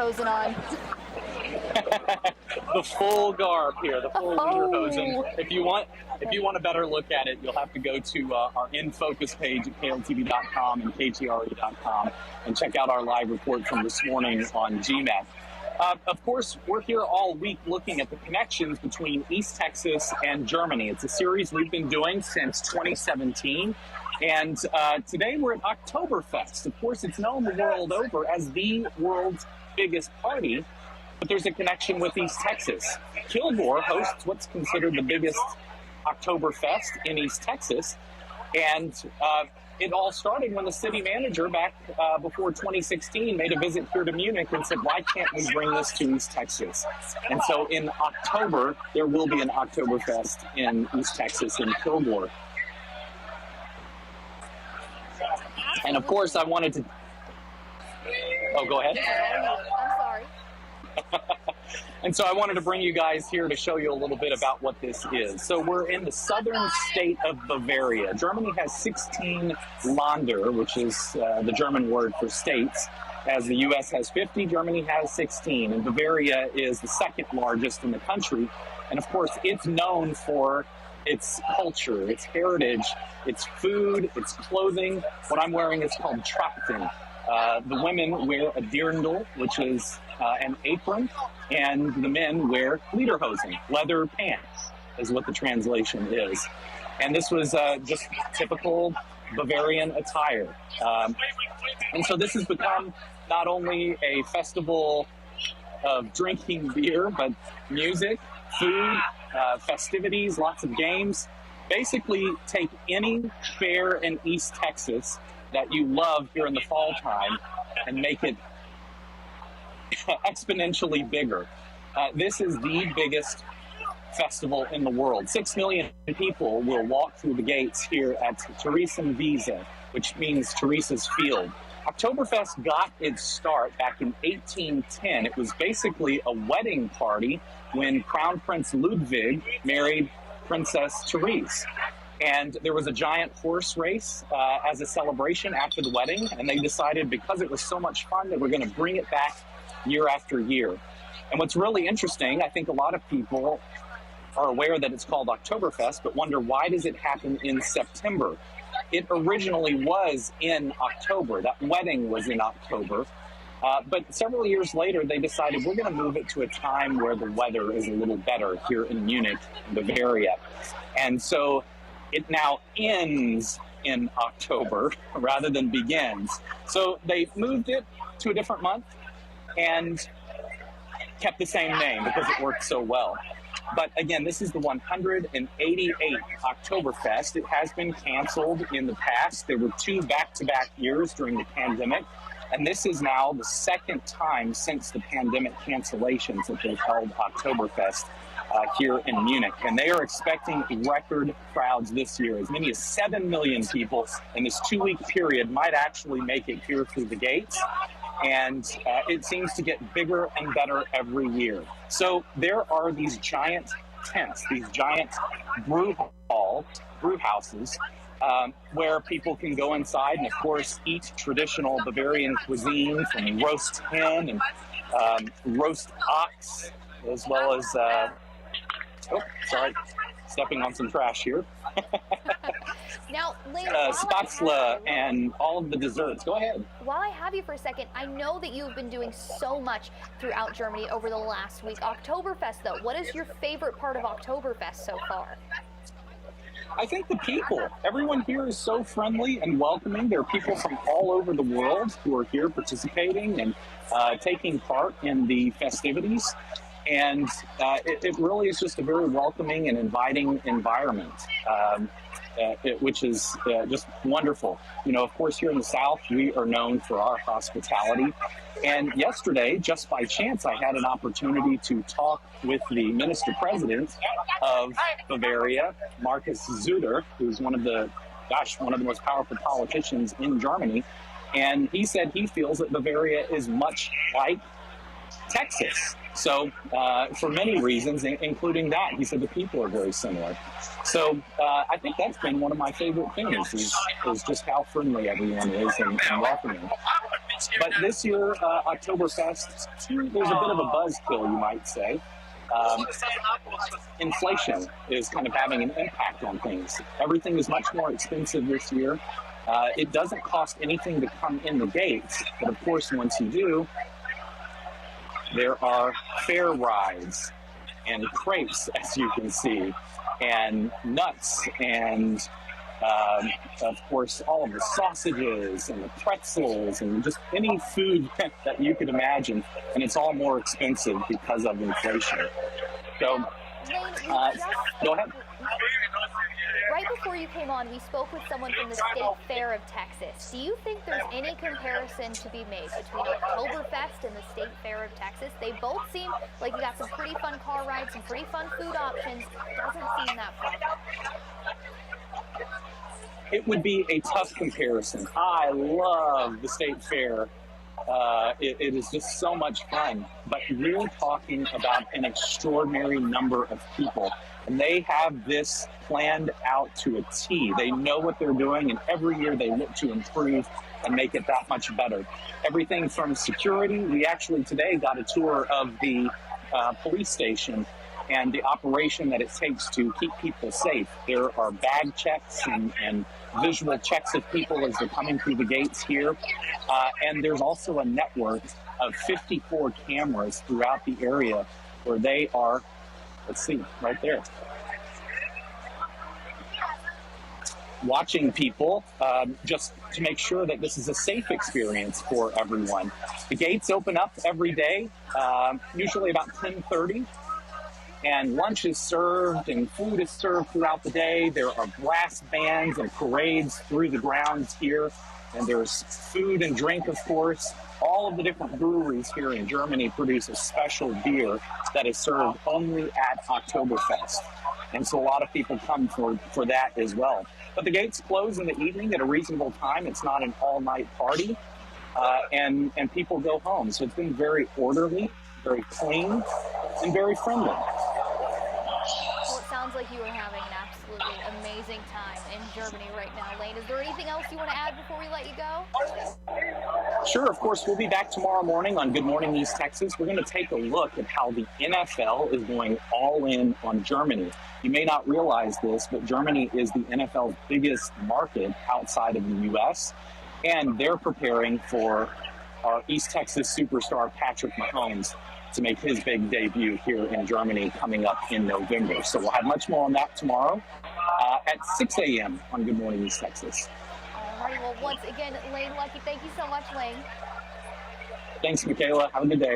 lederhosen on. The full garb here, the full lederhosen. If you want a better look at it, you'll have to go to our In Focus page at kltv.com and ktre.com and check out our live report from this morning on GMAT. Of course, we're here all week looking at the connections between East Texas and Germany. It's a series we've been doing since 2017. And today we're at Oktoberfest. Of course, it's known the world over as the world's biggest party, but there's a connection with East Texas. Kilgore hosts what's considered the biggest Oktoberfest in East Texas. And it all started when the city manager back before 2016 made a visit here to Munich and said, why can't we bring this to East Texas? And so in October, there will be an Oktoberfest in East Texas in Kilgore. And of course, I wanted to... Oh, go ahead. I'm sorry. And so I wanted to bring you guys here to show you a little bit about what this is. So we're in the southern state of Bavaria. Germany has 16 Länder, which is the German word for states. As the U.S. has 50, Germany has 16. And Bavaria is the second largest in the country. And of course, it's known for its culture, its heritage, its food, its clothing. What I'm wearing is called Trachten. The women wear a dirndl, which is an apron, and the men wear lederhosen, leather pants, is what the translation is. And this was just typical Bavarian attire. And so this has become not only a festival of drinking beer, but music, food, festivities, lots of games. Basically, take any fair in East Texas that you love here in the fall time and make it exponentially bigger. This is the biggest festival in the world. 6 million people will walk through the gates here at Theresienwiese, which means Teresa's Field. Oktoberfest got its start back in 1810. It was basically a wedding party when Crown Prince Ludwig married Princess Therese. And there was a giant horse race as a celebration after the wedding. And they decided because it was so much fun, they were going to bring it back year after year. And what's really interesting, I think a lot of people are aware that it's called Oktoberfest, but wonder why does it happen in September? It originally was in October. That wedding was in October. But several years later, they decided we're going to move it to a time where the weather is a little better here in Munich, Bavaria. And so it now ends in October rather than begins. So they moved it to a different month and kept the same name because it worked so well. But again, this is the 188th Oktoberfest. It has been canceled in the past. There were 2 back-to-back years during the pandemic. And this is now the second time since the pandemic cancellations that they've held Oktoberfest here in Munich. And they are expecting record crowds this year. As many as 7 million people in this 2-week period might actually make it here through the gates. And it seems to get bigger and better every year. So there are these giant tents, these giant brew houses, where people can go inside and, of course, eat traditional Bavarian cuisine, from roast hen and roast ox, as well as, stepping on some trash here. Now, Lane, Spätzle and all of the desserts. Go ahead. While I have you for a second, I know that you've been doing so much throughout Germany over the last week. Oktoberfest, though, what is your favorite part of Oktoberfest so far? I think the people. Everyone here is so friendly and welcoming. There are people from all over the world who are here participating and taking part in the festivities. And it really is just a very welcoming and inviting environment, which is just wonderful. You know, of course, here in the South, we are known for our hospitality. And yesterday, just by chance, I had an opportunity to talk with the minister president of Bavaria, Markus Söder, who's one of the most powerful politicians in Germany. And he said he feels that Bavaria is much like Texas. So for many reasons, including that, he said the people are very similar. So I think that's been one of my favorite things is just how friendly everyone is and welcoming. But this year, Oktoberfest, there's a bit of a buzzkill, you might say. Inflation is kind of having an impact on things. Everything is much more expensive this year. It doesn't cost anything to come in the gates, but of course, once you do, there are fair rides and crepes, as you can see, and nuts, and of course, all of the sausages and the pretzels and just any food that you could imagine. And it's all more expensive because of inflation. So, go ahead. Right before you came on, we spoke with someone from the State Fair of Texas. Do you think there's any comparison to be made between Oktoberfest and the State Fair of Texas? They both seem like you got some pretty fun car rides, some pretty fun food options. Doesn't seem that far. It would be a tough comparison. I love the State Fair. It is just so much fun. But we're talking about an extraordinary number of people. And they have this planned out to a T. They know what they're doing, and every year they look to improve and make it that much better. Everything from security. We actually today got a tour of the police station and the operation that it takes to keep people safe. There are bag checks and visual checks of people as they're coming through the gates here. And there's also a network of 54 cameras throughout the area where they are, let's see, right there, watching people just to make sure that this is a safe experience for everyone. The gates open up every day, usually about 10:30. And lunch is served and food is served throughout the day. There are brass bands and parades through the grounds here. And there's food and drink, of course. All of the different breweries here in Germany produce a special beer that is served only at Oktoberfest. And so a lot of people come for that as well. But the gates close in the evening at a reasonable time. It's not an all-night party. And people go home. So it's been very orderly, very clean, and very friendly. Well, it sounds like you are having an absolutely amazing time in Germany right now, Lane. Is there anything else you want to add before we let you go? Sure, of course. We'll be back tomorrow morning on Good Morning East Texas. We're going to take a look at how the NFL is going all in on Germany. You may not realize this, but Germany is the NFL's biggest market outside of the U.S., and they're preparing for our East Texas superstar Patrick Mahomes to make his big debut here in Germany coming up in November. So we'll have much more on that tomorrow at 6 a.m. on Good Morning East Texas. All right, well, once again, Lane Luckie, thank you so much, Lane. Thanks, Michaela. Have a good day.